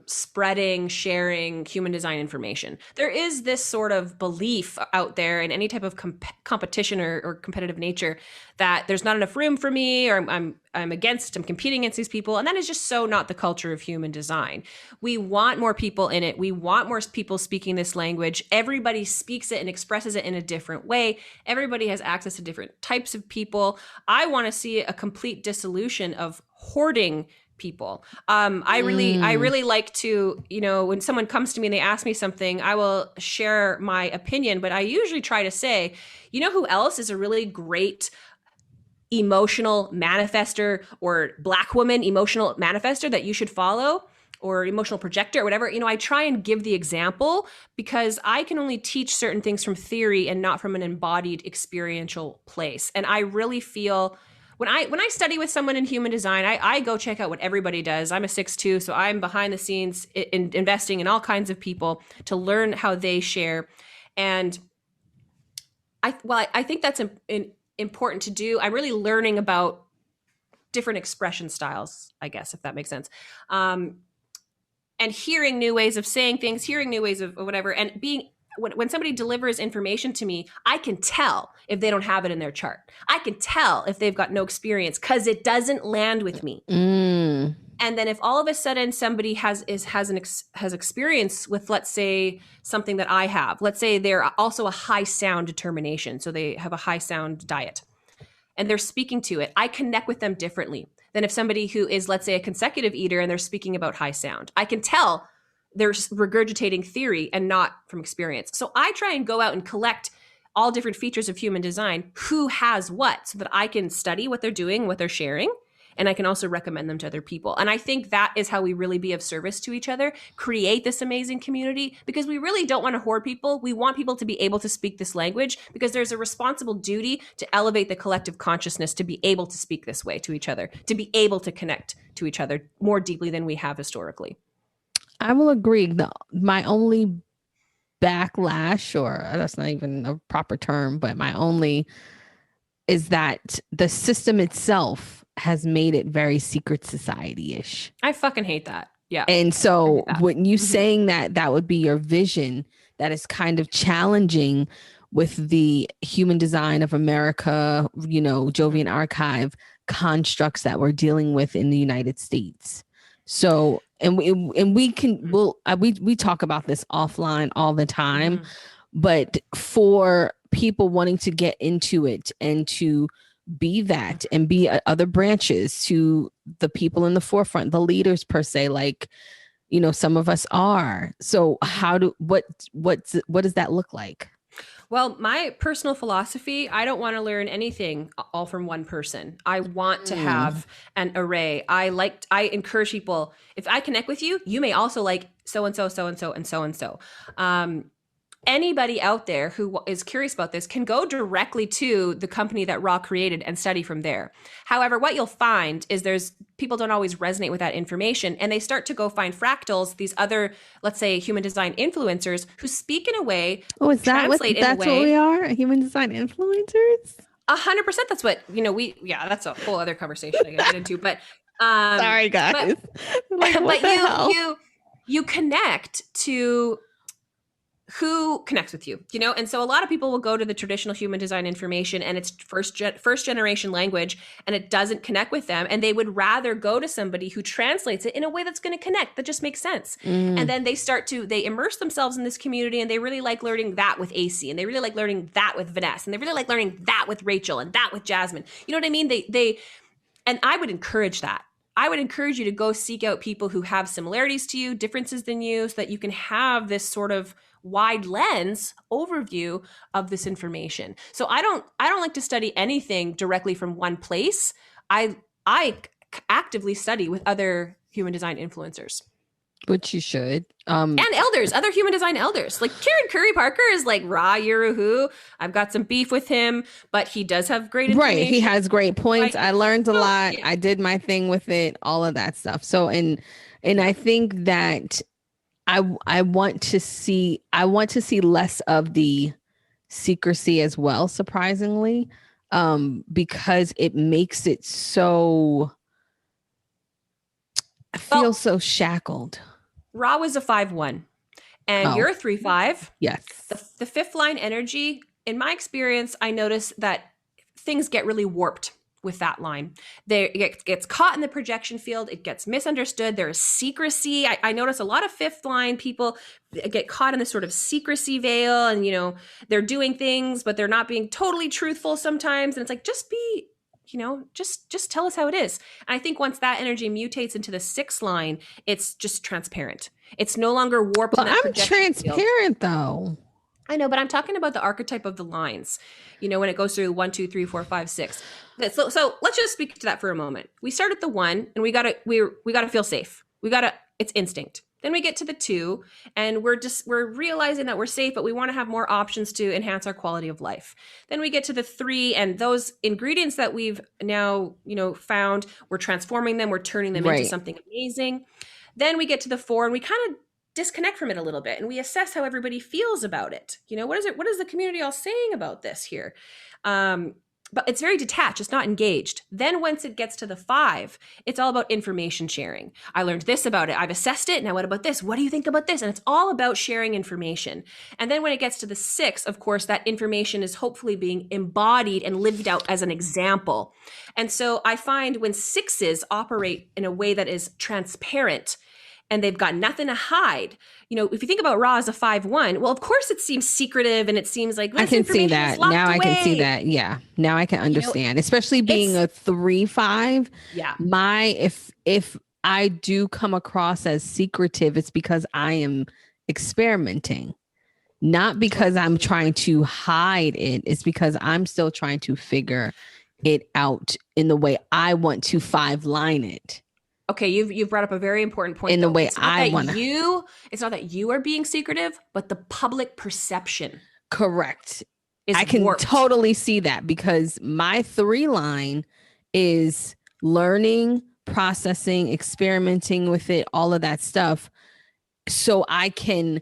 spreading, sharing human design information. There is this sort of belief out there in any type of competition or competitive nature that there's not enough room for me, or I'm competing against these people, and that is just so not the culture of human design. We want more people in it. We want more people speaking this language. Everybody speaks it and expresses it in a different way. Everybody has access to different types of people. I want to see a complete dissolution of hoarding people. I
Mm,
really like to, you know, when someone comes to me and they ask me something, I will share my opinion, but I usually try to say, you know, who else is a really great emotional manifester, or black woman emotional manifester that you should follow, or emotional projector, or whatever. You know, I try and give the example because I can only teach certain things from theory and not from an embodied experiential place. And I really feel when I study with someone in human design, I go check out what everybody does. I'm a 6'2", so I'm behind the scenes investing in all kinds of people to learn how they share. And I think that's important to do. I'm really learning about different expression styles, I guess, if that makes sense. Um, and hearing new ways of saying things, hearing new ways of whatever, and being when somebody delivers information to me, I can tell if they don't have it in their chart. I can tell if they've got no experience because it doesn't land with me.
mm,
And then if all of a sudden somebody has experience with, let's say, something that I have, let's say they're also a high sound determination, so they have a high sound diet, and they're speaking to it, I connect with them differently than if somebody who is, let's say, a consecutive eater and they're speaking about high sound. I can tell they're regurgitating theory and not from experience. So I try and go out and collect all different features of human design, who has what, so that I can study what they're doing, what they're sharing, and I can also recommend them to other people. And I think that is how we really be of service to each other, create this amazing community, because we really don't want to hoard people. We want people to be able to speak this language because there's a responsible duty to elevate the collective consciousness to be able to speak this way to each other, to be able to connect to each other more deeply than we have historically.
I will agree. My only backlash, or that's not even a proper term, but my only is that the system itself has made it very secret society ish.
I fucking hate that. Yeah.
And
I hate
so,
that.
when you
Hmm.
saying that that would be your vision, that is kind of challenging with the human design of America,
Hmm.
Jovian archive constructs that we're dealing with in the United States. So, and we can, we talk about this offline all the time,
Hmm.
but for people wanting to get into it and to be that
Hmm.
and be other branches to the people in the forefront, the leaders per se, like, some of us are. So
Hmm.
how do what does that look like?
Well, my personal philosophy, I don't want to learn anything all from one person. I want to
Mm.
have an array. I encourage people, if I connect with you, you may also like so and so, so and so, and so and so. Anybody out there who is curious about this can go directly to the company that Raw created and study from there. However, what you'll find is there's people don't always resonate with that information, and they start to go find fractals, these other, let's say, human design influencers who speak in a way,
Oh, is that what
translate in a
that's what we
way.
are? Human design influencers?
100%. That's what we. Yeah, that's a whole other conversation I gotta get into.
Sorry,
But
guys. Like, what
but
the
you
hell?
you connect to who connects with you, and so a lot of people will go to the traditional human design information and it's first generation language, and it doesn't connect with them, and they would rather go to somebody who translates it in a way that's going to connect, that just makes sense. And
Mm.
then they immerse themselves in this community, and they really like learning that with AC, and they really like learning that with Vanessa, and they really like learning that with Rachel and that with Jasmine. You know what I mean? They And I would encourage that. I would encourage you to go seek out people who have similarities to you, differences than you, so that you can have this sort of wide lens overview of this information. So I don't like to study anything directly from one place. I actively study with other human design influencers
Which you should.
and elders, other human design elders. Like Kieran Curry Parker is like raw Yuruhu. I've got some beef with him, but he does have great
Right. He
information.
has great points.
Like,
I learned a
so
lot.
yeah.
I did my thing with it, all of that stuff. So, and
Yeah.
I think that I want to see less of the secrecy as well, surprisingly, because it makes it so, I feel
Well,
so shackled.
Ra was a 5-1, and
Oh,
you're a 3-5.
yes.
The fifth line energy, in my experience, I notice that things get really warped with that line. It gets caught in the projection field. It gets misunderstood. There is secrecy. I notice a lot of fifth line people get caught in this sort of secrecy veil, and they're doing things, but they're not being totally truthful sometimes. And it's like, just be, just tell us how it is. And I think once that energy mutates into the sixth line, it's just transparent. It's no longer warped in
Well,
that
I'm
projection field.
transparent though.
I know, but I'm talking about the archetype of the lines. When it goes through 1, 2, 3, 4, 5, 6. So let's just speak to that for a moment. We start at the 1, and we gotta feel safe. It's instinct. Then we get to the 2, and we're realizing that we're safe, but we want to have more options to enhance our quality of life. Then we get to the 3, and those ingredients that we've now found, we're transforming them, we're turning them into
Right.
something amazing. Then we get to the 4, and we kind of disconnect from it a little bit, and we assess how everybody feels about it. What is the community all saying about this here? But it's very detached, it's not engaged. Then once it gets to the 5, it's all about information sharing. I learned this about it, I've assessed it, now what about this, what do you think about this? And it's all about sharing information. And then when it gets to the 6, of course, that information is hopefully being embodied and lived out as an example. And so I find when 6s operate in a way that is transparent, and they've got nothing to hide. If you think about Ra as a 5-1, well, of course it seems secretive, and it seems like
I
this
can see
information is
that.
locked
Now I can see
away.
that. Yeah. Now I can
You know,
understand. Especially being
it's
a 3-5.
yeah.
My if I do come across as secretive, it's because I am experimenting. Not because I'm
Totally
trying
different.
to hide it. It's because I'm still trying to figure it out in the way I want to 5-line it.
Okay, you've brought up a very important point
In the
though.
way I want to.
It's not that you are being secretive, but the public perception
Correct.
is
I can
warped.
totally see that because my 3 line is learning, processing, experimenting with it, all of that stuff. so I can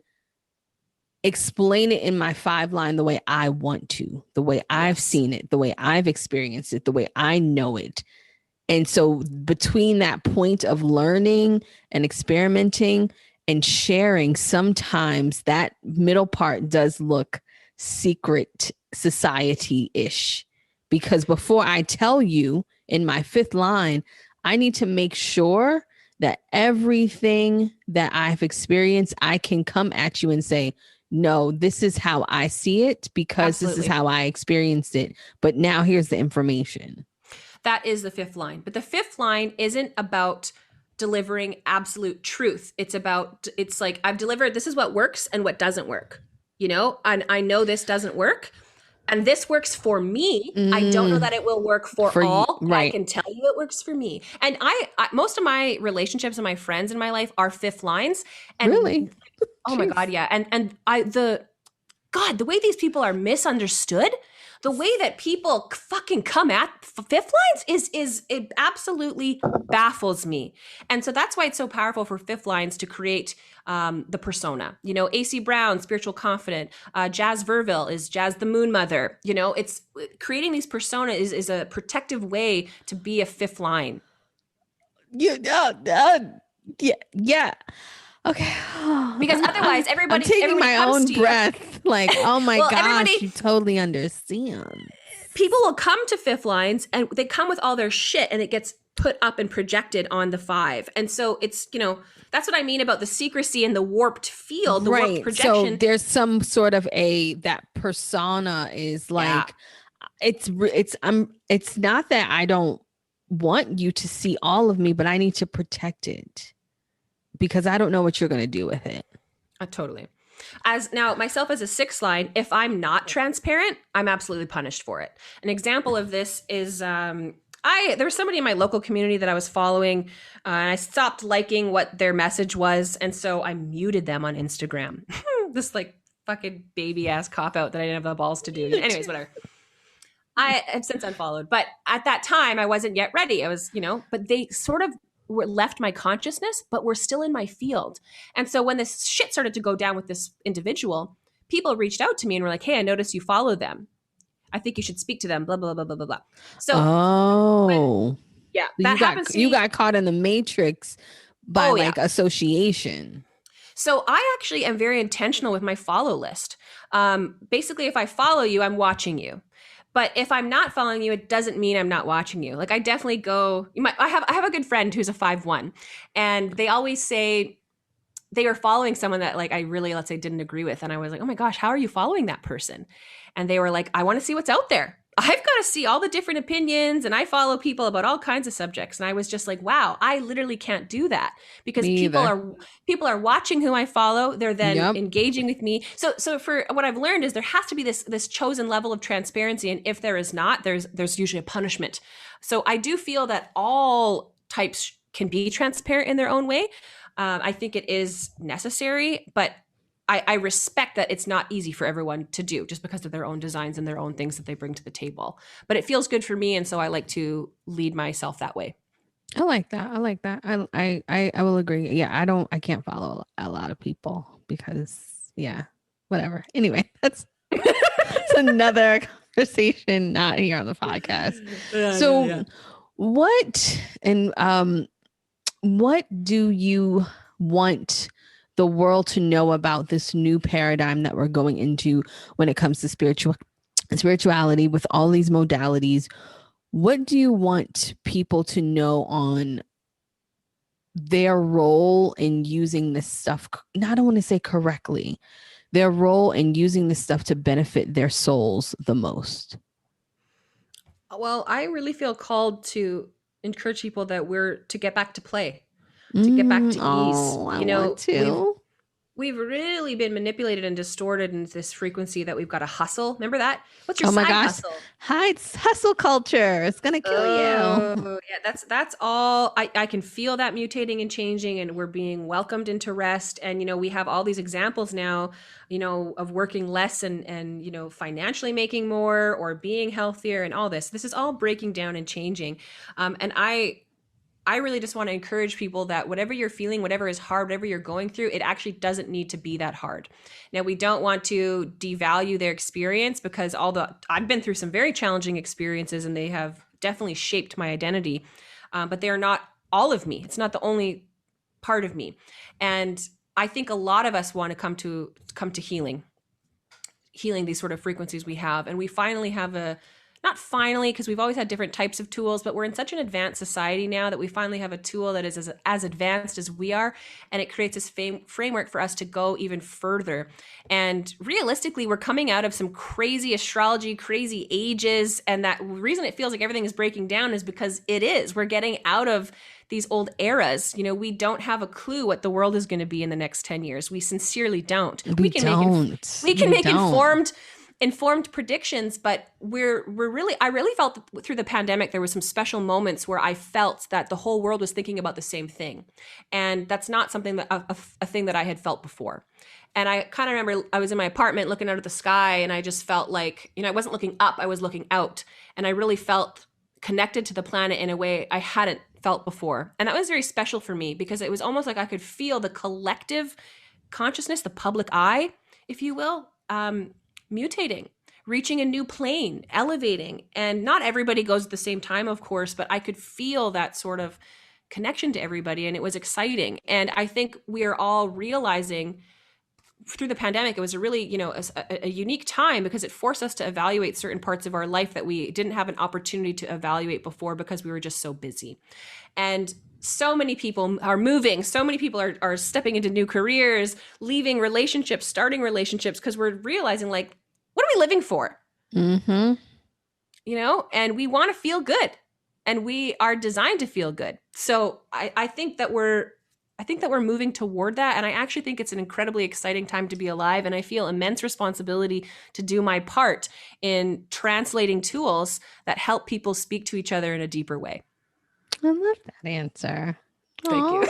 explain it in my 5 line the way I want to, the way I've
Yes,
seen it, the way I've experienced it, the way I know it. And so between that point of learning and experimenting and sharing, sometimes that middle part does look secret society ish. Because before I tell you in my 5th line, I need to make sure that everything that I've experienced, I can come at you and say, no, this is how I see it because this is
absolutely.
how I experienced it. But now here's the information.
That is the 5th line. But the 5th line isn't about delivering absolute truth. It's like, I've delivered, this is what works and what doesn't work, and I know this doesn't work. And this works for me. I don't know
Mm,
that it will work for
for you,
all, but I
right.
can tell you it works for me. And most of my relationships and my friends in my life are 5th lines.
Really?
And oh my God,
Jeez.
yeah. And the way these people are misunderstood, the way that people fucking come at 5th lines is it absolutely baffles me. And so that's why it's so powerful for 5th lines to create the persona. AC Brown, spiritual confident. Jazz Verville is Jazz the Moon Mother. It's creating these persona is a protective way to be a 5th line.
Yeah, yeah. Okay.
Because otherwise,
I'm taking
everybody
my
comes
own
to you.
breath. Like, oh my
Well,
gosh,
everybody
you totally understand.
people will come to 5th lines and they come with all their shit and it gets put up and projected on the 5. And so it's, that's what I mean about the secrecy and the warped field, the warped
Right. So
projection.
there's some sort of that persona is
Yeah,
like it's not that I don't want you to see all of me, but I need to protect it because I don't know what you're going to do with it.
totally. As now myself as a 6th line, if I'm not transparent, I'm absolutely punished for it. An example of this is there was somebody in my local community that I was following, and I stopped liking what their message was, and so I muted them on Instagram. This like fucking baby ass cop out that I didn't have the balls to do. Anyways, whatever. I have since unfollowed, but at that time I wasn't yet ready. I was, but they sort of were left my consciousness, but were still in my field. And so when this shit started to go down with this individual, people reached out to me and were like, "Hey, I noticed you follow them. I think you should speak to them." Blah blah blah blah blah blah. So when,
Oh.
yeah,
So
that happens to
you
me.
got caught in the matrix by
Oh yeah.
like association.
So I actually am very intentional with my follow list. Basically, if I follow you, I'm watching you. But if I'm not following you, it doesn't mean I'm not watching you. Like I definitely go. I have a good friend who's a 5-1, and they always say they were following someone that like I really, let's say, didn't agree with, and I was like, oh my gosh, how are you following that person? And they were like, I want to see what's out there. I've got to see all the different opinions, and I follow people about all kinds of subjects. And I was just like, wow, I literally can't do that because
Me
people
either.
are people are watching who I follow. They're then
Yep.
engaging with me. So for what I've learned is there has to be this chosen level of transparency, and if there is not, there's usually a punishment. So I do feel that all types can be transparent in their own way. I think it is necessary, but I respect that it's not easy for everyone to do just because of their own designs and their own things that they bring to the table. But it feels good for me, and so I like to lead myself that way.
I like that. I like that. I will agree. Yeah, I can't follow a lot of people because yeah, whatever. Anyway, that's another conversation not here on the podcast. So what do you want the world to know about this new paradigm that we're going into when it comes to spirituality with all these modalities? What do you want people to know on their role in using this stuff? Not, I don't want to say correctly, their role in using this stuff to benefit their souls the most.
Well, I really feel called to encourage people that we're to get back to play, to get back to ease.
Oh, I want to.
We've really been manipulated and distorted into this frequency that we've got to hustle. Remember that? What's your
Oh my
side
gosh.
hustle?
Hi, it's hustle culture. It's gonna kill you.
Oh, yeah, that's all. I can feel that mutating and changing, and we're being welcomed into rest. And we have all these examples now, of working less and financially making more or being healthier and all this. This is all breaking down and changing. And I I really just want to encourage people that whatever you're feeling, whatever is hard, whatever you're going through, it actually doesn't need to be that hard. Now, we don't want to devalue their experience, because I've been through some very challenging experiences and they have definitely shaped my identity, but they are not all of me. It's not the only part of me. And I think a lot of us want to come to healing these sort of frequencies we have. And we finally have not finally, because we've always had different types of tools, but we're in such an advanced society now that we finally have a tool that is as advanced as we are. And it creates this framework for us to go even further. And realistically, we're coming out of some crazy astrology, crazy ages. And that reason it feels like everything is breaking down is because it is. We're getting out of these old eras. We don't have a clue what the world is going to be in the next 10 years. We sincerely don't. We can make informed predictions, but I really felt that through the pandemic there was some special moments where I felt that the whole world was thinking about the same thing, and that's not something that a thing that I had felt before. And I kind of remember I was in my apartment looking out at the sky, and I just felt like, I wasn't looking up, I was looking out, and I really felt connected to the planet in a way I hadn't felt before. And that was very special for me, because it was almost like I could feel the collective consciousness, the public eye, if you will, mutating, reaching a new plane, elevating. And not everybody goes at the same time, of course, but I could feel that sort of connection to everybody, and it was exciting. And I think we are all realizing through the pandemic, it was a really, a unique time, because it forced us to evaluate certain parts of our life that we didn't have an opportunity to evaluate before, because we were just so busy. And so many people are moving. So many people are stepping into new careers, leaving relationships, starting relationships, because we're realizing, like, what are we living for?
Mm-hmm.
And we want to feel good, and we are designed to feel good. So I think that we're moving toward that. And I actually think it's an incredibly exciting time to be alive. And I feel immense responsibility to do my part in translating tools that help people speak to each other in a deeper way.
I love that answer.
Thank you.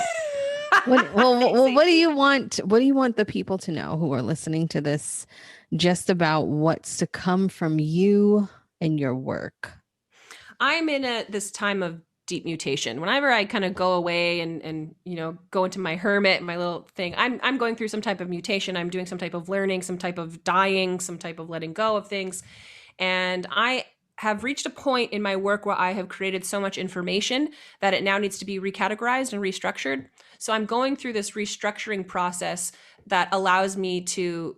What do you want? What do you want the people to know who are listening to this, just about what's to come from you and your work?
I'm in this time of deep mutation. Whenever I kind of go away and go into my hermit, my little thing, I'm going through some type of mutation. I'm doing some type of learning, some type of dying, some type of letting go of things. And I have reached a point in my work where I have created so much information that it now needs to be recategorized and restructured. So I'm going through this restructuring process that allows me to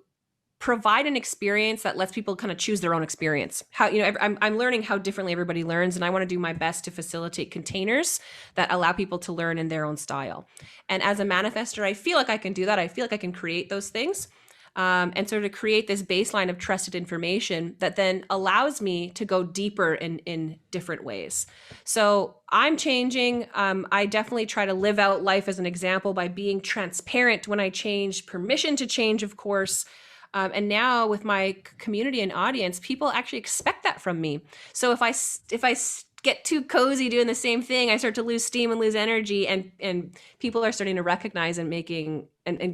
provide an experience that lets people kind of choose their own experience. I'm learning how differently everybody learns, and I want to do my best to facilitate containers that allow people to learn in their own style. And as a manifester, I feel like I can do that. I feel like I can create those things. And sort of create this baseline of trusted information that then allows me to go deeper in different ways. So I'm changing. I definitely try to live out life as an example by being transparent when I change, permission to change, of course. And now with my community and audience, people actually expect that from me. So if I get too cozy doing the same thing, I start to lose steam and lose energy, and people are starting to recognize and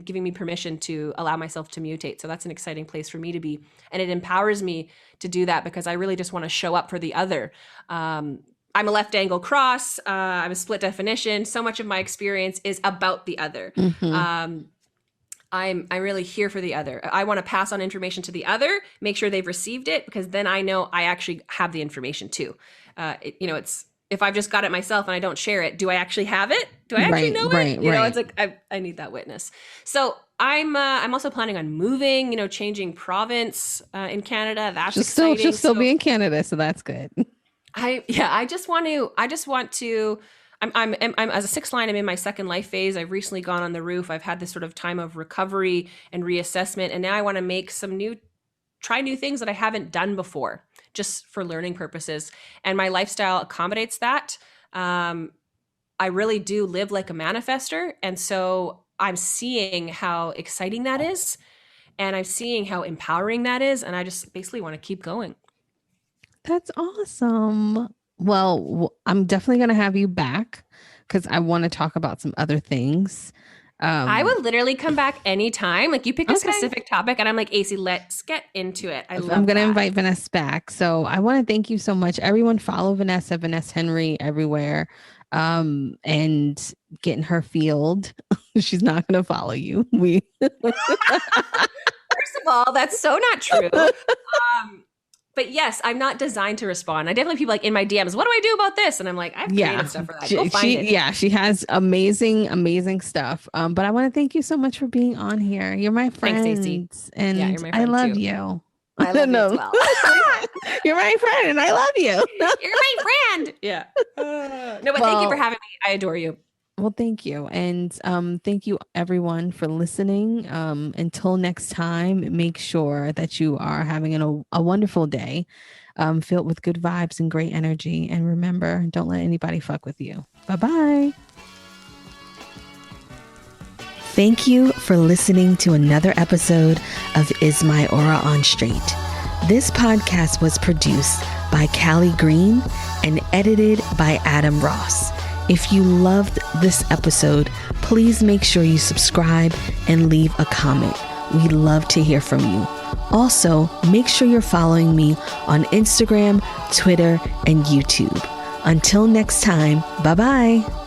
giving me permission to allow myself to mutate. So that's an exciting place for me to be. And it empowers me to do that, because I really just want to show up for the other. I'm a left angle cross. I'm a split definition. So much of my experience is about the other. Mm-hmm. I'm really here for the other. I want to pass on information to the other, make sure they've received it, because then I know I actually have the information too. It's, if I've just got it myself and I don't share it, do I actually have it? Do I actually know it? It's like I need that witness. So I'm also planning on moving, changing province in Canada. That's exciting.
Still be in Canada, so that's good.
I just want to. I'm as a sixth line. I'm in my second life phase. I've recently gone on the roof. I've had this sort of time of recovery and reassessment, and now I want to make try new things that I haven't done before, just for learning purposes. And my lifestyle accommodates that. I really do live like a manifester, and so I'm seeing how exciting that is, and I'm seeing how empowering that is, and I just basically want to keep going.
That's awesome. Well, I'm definitely going to have you back, because I want to talk about some other things.
I would literally come back anytime. Like, you pick a specific topic and I'm like, AC, let's get into it. I'm
going to invite Vanessa back. So I want to thank you so much. Everyone follow Vanessa Henry everywhere. and getting her field. She's not going to follow you.
First of all, that's so not true. But yes, I'm not designed to respond. I definitely have people like in my DMs, what do I do about this? And I'm like, I have creative stuff for that. Go find it.
Yeah, she has amazing stuff. But I want to thank you so much for being on here. You're my friend.
Thanks, Stacey.
And
yeah, you're my
I
friend
love
too.
you.
I love you as well.
You're my friend and I love you.
You're my friend. Yeah. No, but thank you for having me. I adore you.
Well, thank you. And thank you, everyone, for listening. Until next time, make sure that you are having a wonderful day filled with good vibes and great energy. And remember, don't let anybody fuck with you. Bye-bye. Thank you for listening to another episode of Is My Aura on Straight? This podcast was produced by Callie Green and edited by Adam Ross. If you loved this episode, please make sure you subscribe and leave a comment. We'd love to hear from you. Also, make sure you're following me on Instagram, Twitter, and YouTube. Until next time, bye-bye.